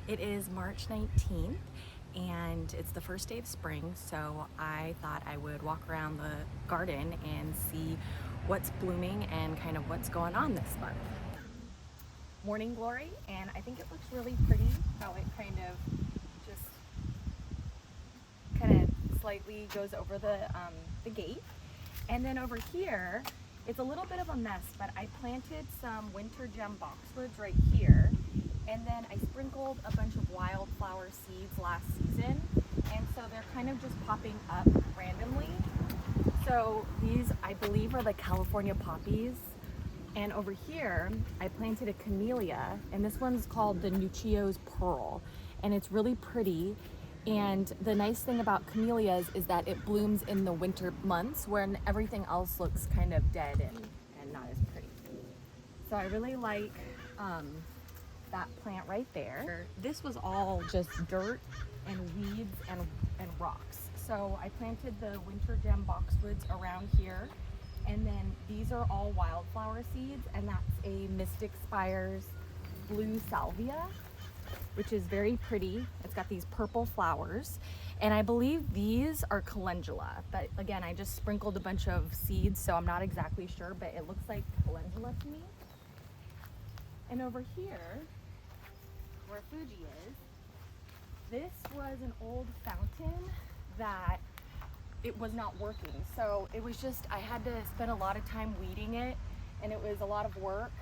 It is March 19th and it's the first day of spring, so I thought I would walk around the garden and see what's blooming and kind of what's going on this month. Morning glory, and I think it looks really pretty how it kind of slightly goes over the gate. And then over here, it's a little bit of a mess, but I planted some winter gem boxwoods right here. And then I sprinkled a bunch of wildflower seeds last season. And so they're kind of just popping up randomly. So these, I believe, are the California poppies. And over here, I planted a camellia, and this one's called the Nuccio's Pearl. And it's really pretty. And the nice thing about camellias is that it blooms in the winter months when everything else looks kind of dead and not as pretty. So I really like that plant right there. This was all just dirt and weeds and rocks. So I planted the winter gem boxwoods around here. And then these are all wildflower seeds, and that's a Mystic Spires blue salvia, which is very pretty. It's got these purple flowers. And I believe these are calendula. But again, I just sprinkled a bunch of seeds, so I'm not exactly sure, but it looks like calendula to me. And over here, where Fuji is, this was an old fountain that it was not working. So it was just, I had to spend a lot of time weeding it, and it was a lot of work.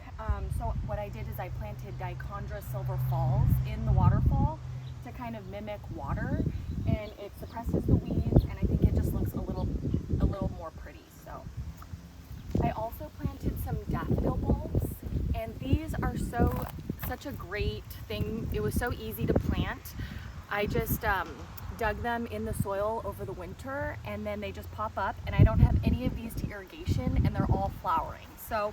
So what I did is I planted Dichondra Silver Falls in the waterfall to kind of mimic water, and it suppresses the weeds, and I think it just looks a little more pretty. So I also planted some daffodil bulbs, and these are such a great thing. It was so easy to plant. I just dug them in the soil over the winter, and then they just pop up, and I don't have any of these to irrigation, and they're all flowering. So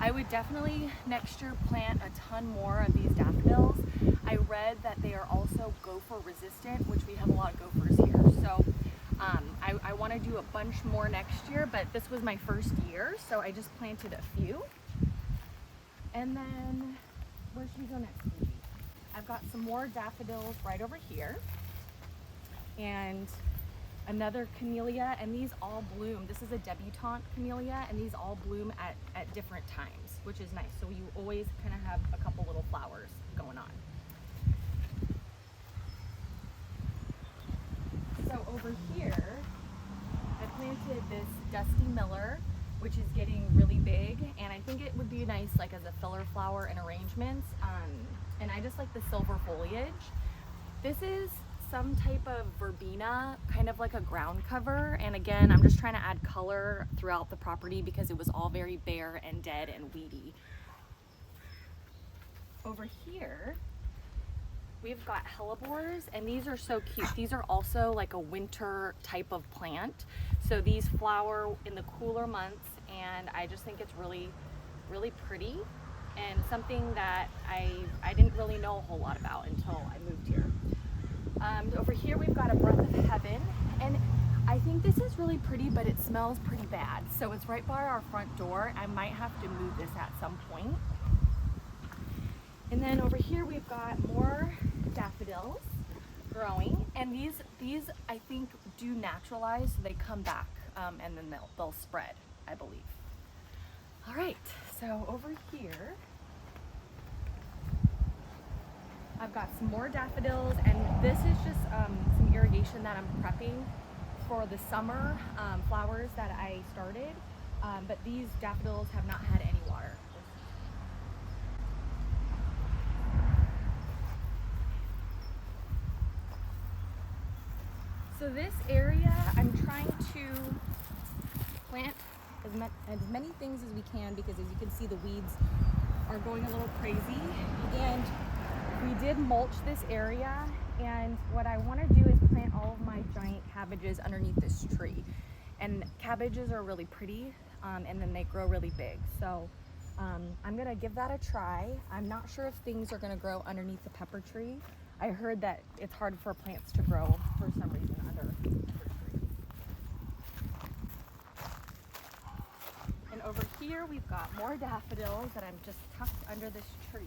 I would definitely next year plant a ton more of these daffodils. I read that they are also gopher resistant, which we have a lot of gophers here. So I want to do a bunch more next year, but this was my first year, so I just planted a few. And then where should we go next, Fuji? I've got some more daffodils right over here, and another camellia, and these all bloom. This is a debutante camellia, and these all bloom at different times, which is nice. So you always kind of have a couple little flowers going on. So over here, I planted this Dusty Miller, which is getting really big, and I think it would be nice like as a filler flower in arrangements. And I just like the silver foliage. This is some type of verbena, kind of like a ground cover. And again, I'm just trying to add color throughout the property because it was all very bare and dead and weedy. Over here, we've got hellebores, and these are so cute. These are also like a winter type of plant. So these flower in the cooler months, and I just think it's really, really pretty, and something that I didn't really know a whole lot about until I moved here. Over here we've got a Breath of Heaven, and I think this is really pretty, but it smells pretty bad. So it's right by our front door. I might have to move this at some point. And then over here we've got more daffodils growing, and these I think do naturalize, so they come back and then they'll spread, I believe. All right, so over here I've got some more daffodils, and this is just some irrigation that I'm prepping for the summer flowers that I started, but these daffodils have not had any water. So this area, I'm trying to plant as many things as we can, because as you can see, the weeds are going a little crazy. And we did mulch this area, and what I want to do is plant all of my giant cabbages underneath this tree. And cabbages are really pretty, and then they grow really big. So I'm gonna give that a try. I'm not sure if things are gonna grow underneath the pepper tree. I heard that it's hard for plants to grow for some reason under pepper trees. And over here we've got more daffodils that I'm just tucked under this tree.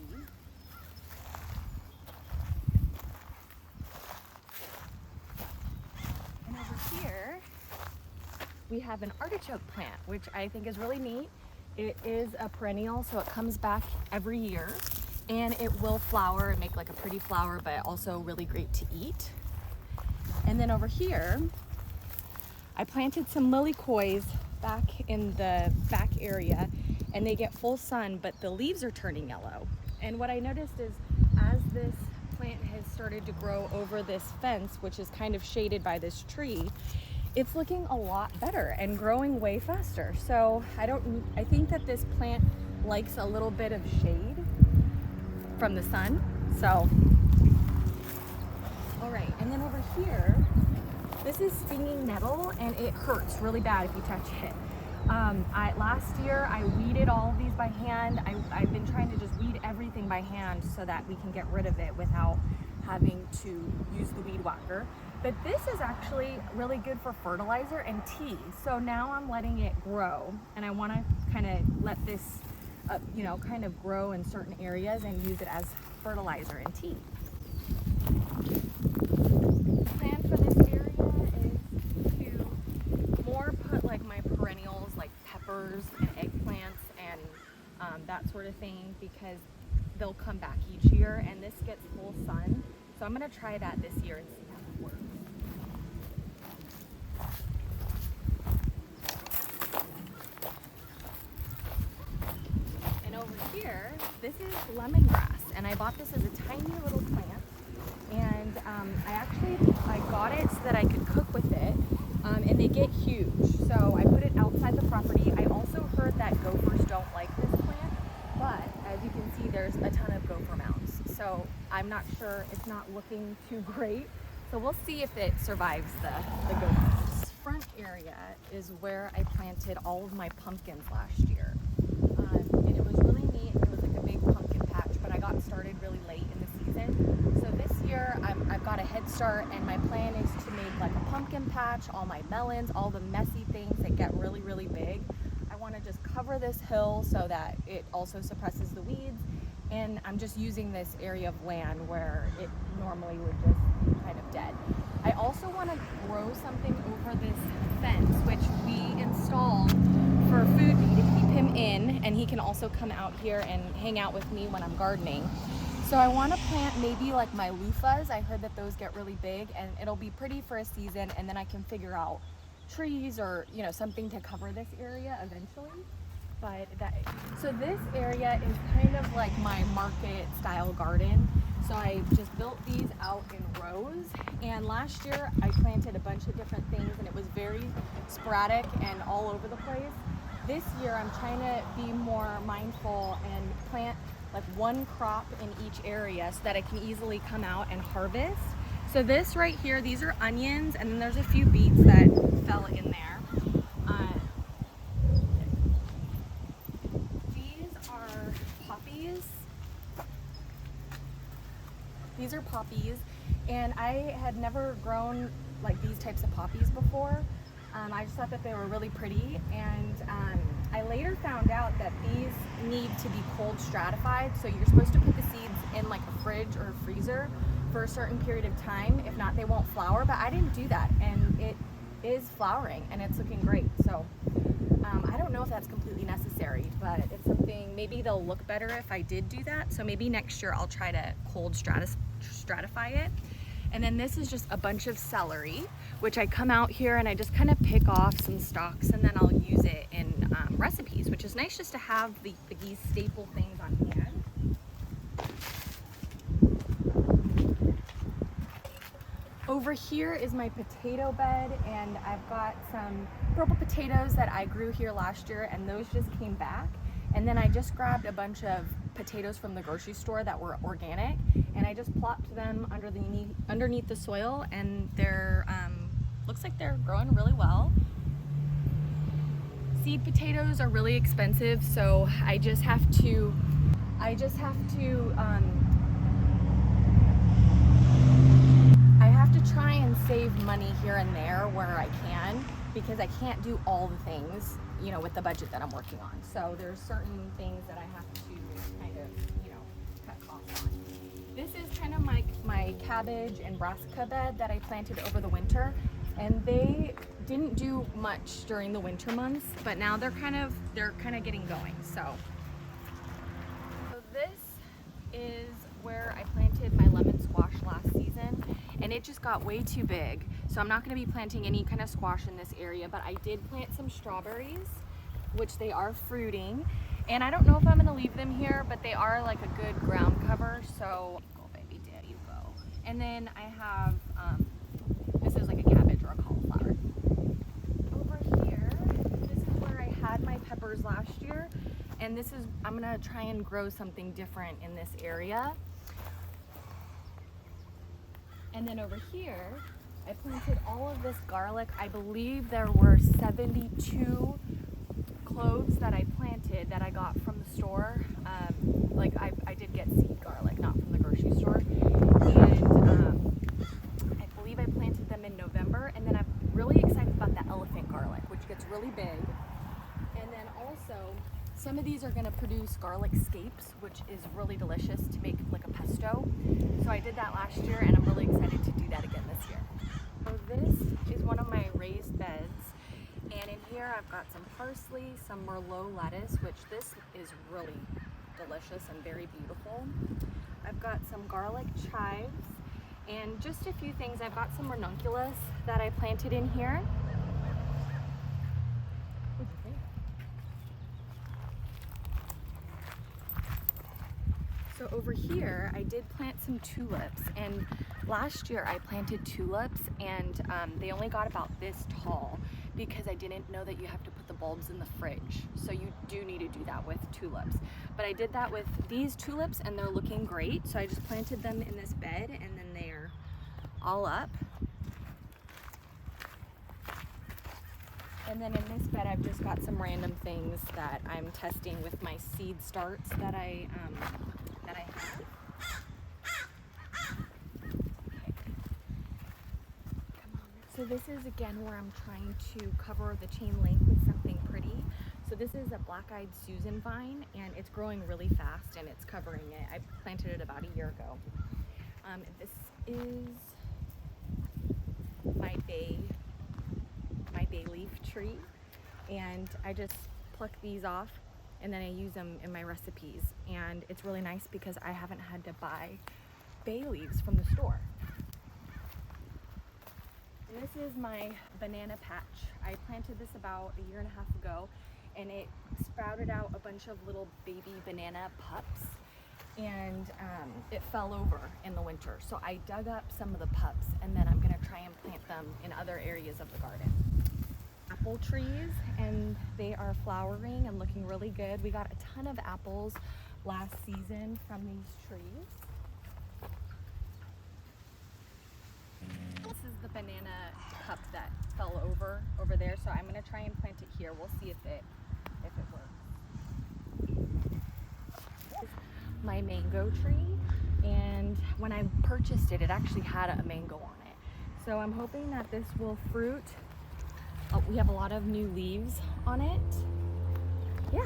we have an artichoke plant, which I think is really neat. It is a perennial, so it comes back every year, and it will flower and make like a pretty flower, but also really great to eat. And then over here, I planted some lilykois back in the back area, and they get full sun, but the leaves are turning yellow. And what I noticed is as this plant has started to grow over this fence, which is kind of shaded by this tree, it's looking a lot better and growing way faster. So I think that this plant likes a little bit of shade from the sun. So, all right, and then over here, this is stinging nettle, and it hurts really bad if you touch it. Last year I weeded all of these by hand. I've been trying to just weed everything by hand so that we can get rid of it without having to use the weed whacker. But this is actually really good for fertilizer and tea. So now I'm letting it grow, and I want to kind of let this, kind of grow in certain areas and use it as fertilizer and tea. The plan for this area is to more put like my perennials like peppers and eggplants and that sort of thing, because they'll come back each year, and this gets full sun. So I'm going to try that this year and see how it works. And over here, this is lemongrass, and I bought this as a tiny little plant, and I got it so that I could cook with it, and they get huge. So I put it outside the property. I also heard that gophers don't like this plant, but as you can see, there's a ton of gopher mounds. So I'm not sure, it's not looking too great. So we'll see if it survives the gophers. This front area is where I planted all of my pumpkins last year. And it was really neat. It was like a big pumpkin patch, but I got started really late in the season. So this year I've got a head start, and my plan is to make like a pumpkin patch, all my melons, all the messy things that get really, really big. I want to just cover this hill so that it also suppresses the weeds, and I'm just using this area of land where it normally would just be kind of dead. I also want to grow something over this fence, which we installed for Foodie to keep him in, and he can also come out here and hang out with me when I'm gardening. So I want to plant maybe like my loofahs. I heard that those get really big, and it'll be pretty for a season, and then I can figure out trees or something to cover this area eventually. So this area is kind of like my market style garden. So I just built these out in rows, and last year I planted a bunch of different things, and it was very sporadic and all over the place. This year I'm trying to be more mindful and plant like one crop in each area so that I can easily come out and harvest. So this right here, these are onions, and then there's a few beets that fell in there. These are poppies. These are poppies, and I had never grown like these types of poppies before. I just thought that they were really pretty, and I later found out that these need to be cold stratified, so you're supposed to put the seeds in like a fridge or a freezer for a certain period of time. If not, they won't flower, but I didn't do that, and it is flowering, and it's looking great. So I don't know if that's completely necessary, but it's something, maybe they'll look better if I did do that. So maybe next year I'll try to cold stratify it. And then this is just a bunch of celery, which I come out here and I just kind of pick off some stalks, and then I'll use it in recipes, which is nice just to have these staple things on hand. Over here is my potato bed, and I've got some purple potatoes that I grew here last year, and those just came back. And then I just grabbed a bunch of potatoes from the grocery store that were organic, and I just plopped them underneath the soil, and they're looks like they're growing really well. Seed potatoes are really expensive, so I just have to try and save money here and there where I can, because I can't do all the things, with the budget that I'm working on. So there's certain things that I have to kind of, cut costs on. This is kind of my cabbage and brassica bed that I planted over the winter, and they didn't do much during the winter months, but now they're kind of getting going. So this is where I planted my lemon squash last season, and it just got way too big. So I'm not going to be planting any kind of squash in this area, but I did plant some strawberries, which they are fruiting. And I don't know if I'm going to leave them here, but they are like a good ground cover. So go, baby, there you go. And then I have, this is like a cabbage or a cauliflower. Over here, this is where I had my peppers last year. And this is, I'm going to try and grow something different in this area. And then over here, I planted all of this garlic. I believe there were 72 cloves that I planted that I got from the store. Like I did get seed garlic, not from the grocery store. And I believe I planted them in November. And then I'm really excited about the elephant garlic, which gets really big. And then also, some of these are going to produce garlic scapes, which is really delicious to make like a pesto. So I did that last year, and I'm really excited to do that again this year. So this is one of my raised beds, and in here I've got some parsley, some Merlot lettuce, which this is really delicious and very beautiful. I've got some garlic chives, and just a few things. I've got some ranunculus that I planted in here. So over here, I did plant some tulips, and last year I planted tulips, and they only got about this tall because I didn't know that you have to put the bulbs in the fridge. So you do need to do that with tulips. But I did that with these tulips, and they're looking great. So I just planted them in this bed, and then they're all up. And then in this bed, I've just got some random things that I'm testing with my seed starts that I have. So this is again where I'm trying to cover the chain link with something pretty. So this is a black-eyed Susan vine, and it's growing really fast, and it's covering it. I planted it about a year ago. This is my bay leaf tree, and I just pluck these off, and then I use them in my recipes. And it's really nice because I haven't had to buy bay leaves from the store. And this is my banana patch. I planted this about a year and a half ago, and it sprouted out a bunch of little baby banana pups, and it fell over in the winter. So I dug up some of the pups, and then I'm gonna try and plant them in other areas of the garden. Apple trees, and they are flowering and looking really good. We got a ton of apples last season from these trees. This is the banana cup that fell over there, so I'm gonna try and plant it here. We'll see if it works. My mango tree, and when I purchased it, it actually had a mango on it. So I'm hoping that this will fruit. Oh, we have a lot of new leaves on it. Yeah.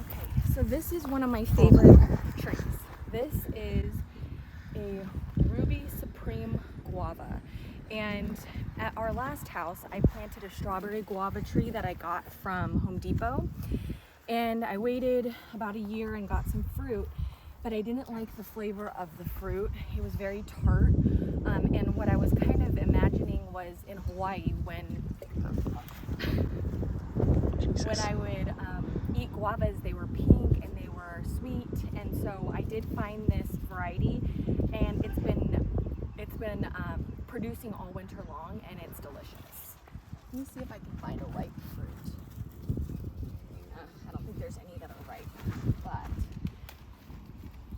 Okay, so this is one of my favorite trees. This is a Ruby Supreme guava. And at our last house, I planted a strawberry guava tree that I got from Home Depot. And I waited about a year and got some fruit, but I didn't like the flavor of the fruit. It was very tart. And what I was kind of imagining was in Hawaii when I would eat guavas, they were pink and they were sweet. And so I did find this variety, and it's been producing all winter long, and it's delicious. Let me see if I can find a ripe fruit. I don't think there's any that are ripe, but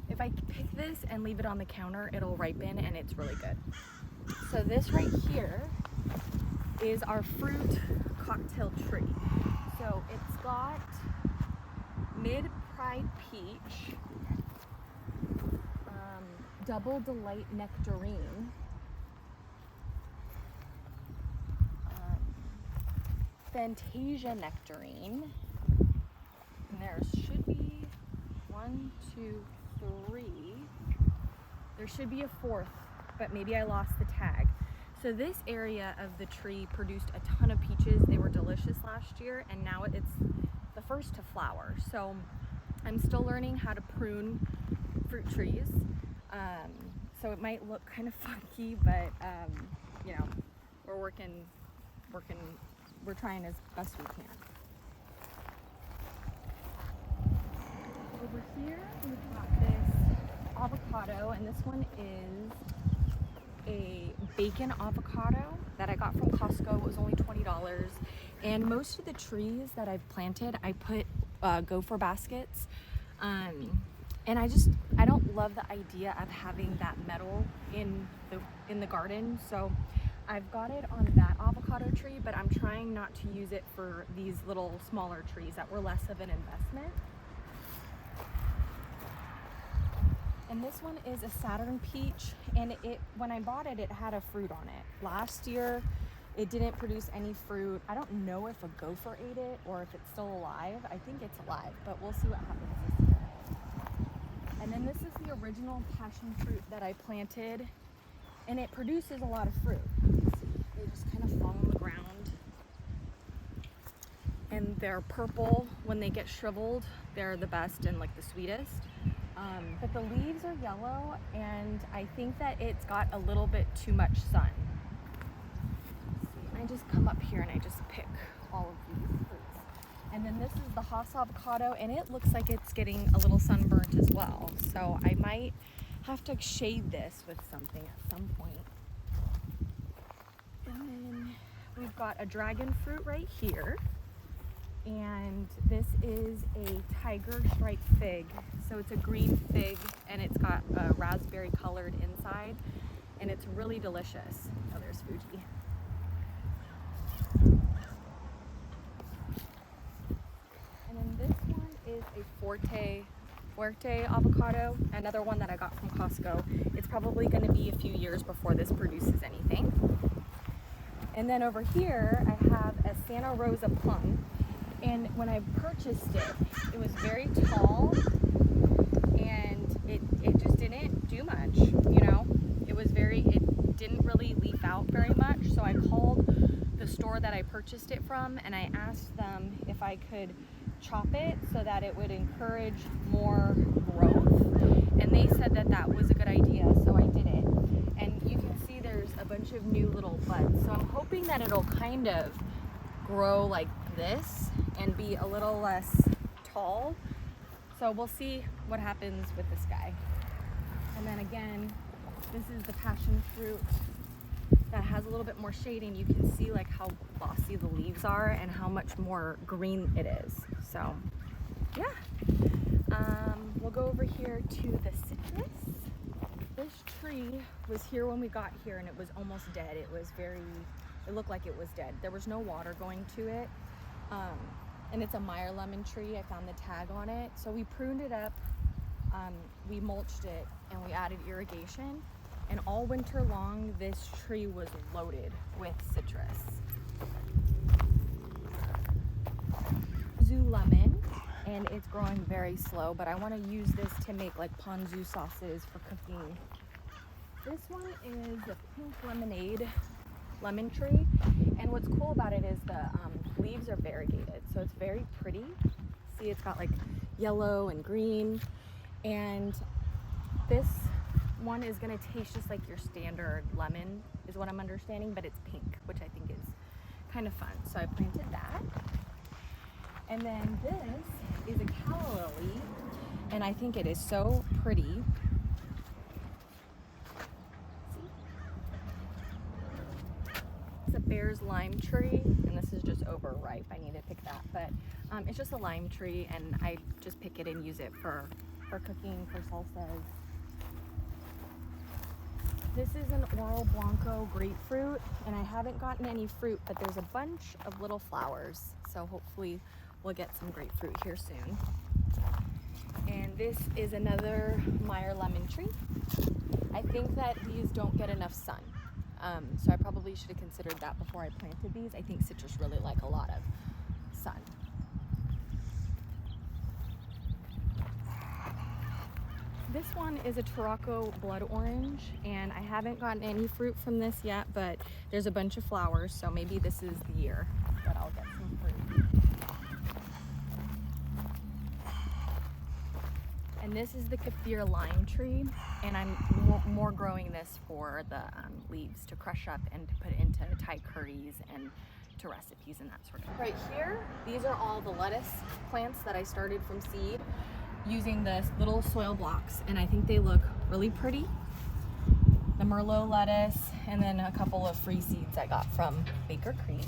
if I pick this and leave it on the counter, it'll ripen, and it's really good. So this right here is our fruit cocktail tree. So it's got mid-pride peach, double delight nectarine, Fantasia nectarine, and there should be 1, 2, 3 There should be a fourth, but maybe I lost the tag. So this area of the tree produced a ton of peaches. They were delicious last year, and now it's the first to flower. So I'm still learning how to prune fruit trees. So it might look kind of funky, but you know, we're trying as best we can. Over here, we've got this avocado, and this one is a bacon avocado that I got from Costco. It was only $20. And most of the trees that I've planted, I put gopher baskets. And I don't love the idea of having that metal in the garden. So I've got it on that avocado tree, but I'm trying not to use it for these little smaller trees that were less of an investment. And this one is a Saturn peach, and when I bought it, it had a fruit on it. Last year, it didn't produce any fruit. I don't know if a gopher ate it or if it's still alive. I think it's alive, but we'll see what happens this year. And then this is the original passion fruit that I planted, and it produces a lot of fruit. They just kind of fall on the ground. And they're purple. When they get shriveled, they're the best and like the sweetest. But the leaves are yellow, and I think that it's got a little bit too much sun. I just come up here and I just pick all of these fruits. And then this is the Hass avocado, and it looks like it's getting a little sunburnt as well. So I might have to shade this with something at some point. And then we've got a dragon fruit right here. And this is a tiger stripe fig. So it's a green fig, and it's got a raspberry colored inside, and it's really delicious. Oh, there's Fuji. And then this one is a Fuerte avocado, another one that I got from Costco. It's probably going to be a few years before this produces anything. And then over here, I have a Santa Rosa plum. And when I purchased it, it was very tall, and it just didn't do much, you know? It didn't really leaf out very much, so I called the store that I purchased it from, and I asked them if I could chop it so that it would encourage more growth, and they said that that was a good idea, so I did it. And you can see there's a bunch of new little buds, so I'm hoping that it'll kind of grow like this and be a little less tall. So we'll see what happens with this guy. And then again, this is the passion fruit that has a little bit more shading. You can see like how glossy the leaves are and how much more green it is. So yeah, we'll go over here to the citrus. This tree was here when we got here, and it was almost dead. It looked like it was dead. There was no water going to it. And it's a Meyer lemon tree. I found the tag on it. So we pruned it up, we mulched it, and we added irrigation. And all winter long, this tree was loaded with citrus. Ponzu lemon, and it's growing very slow, but I want to use this to make like ponzu sauces for cooking. This one is the pink lemonade lemon tree, and what's cool about it is the leaves are variegated, so it's very pretty. See, it's got like yellow and green, and this one is going to taste just like your standard lemon is what I'm understanding, but it's pink, which I think is kind of fun, so I planted that. And then this is a calla lily, and I think it is so pretty. It's a Bear's lime tree, and this is just overripe. I need to pick that, but it's just a lime tree, and I just pick it and use it for cooking, for salsas. This is an Oro Blanco grapefruit, and I haven't gotten any fruit, but there's a bunch of little flowers, so hopefully we'll get some grapefruit here soon. And this is another Meyer lemon tree. I think that these don't get enough sun. So I probably should have considered that before I planted these. I think citrus really like a lot of sun. This one is a Tarocco blood orange, and I haven't gotten any fruit from this yet, but there's a bunch of flowers, so maybe this is the year that I'll get some fruit. And this is the kaffir lime tree, and I'm more growing this for the leaves to crush up and to put into Thai curries and to recipes and that sort of. Right here, these are all the lettuce plants that I started from seed using the little soil blocks, and I think they look really pretty. The Merlot lettuce, and then a couple of free seeds I got from Baker Creek.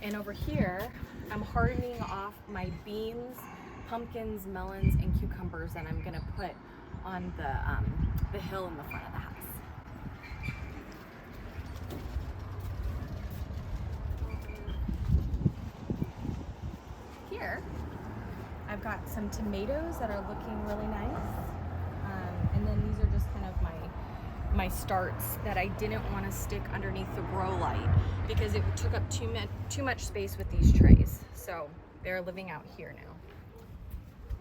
And over here, I'm hardening off my beans, pumpkins, melons, and cucumbers that I'm gonna put on the hill in the front of the house. Here, I've got some tomatoes that are looking really nice. And then these are just kind of my starts that I didn't want to stick underneath the grow light because it took up too much space with these trays. So they're living out here now.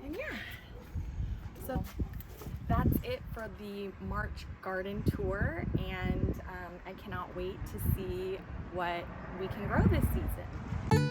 And yeah, so that's it for the March garden tour, and I cannot wait to see what we can grow this season.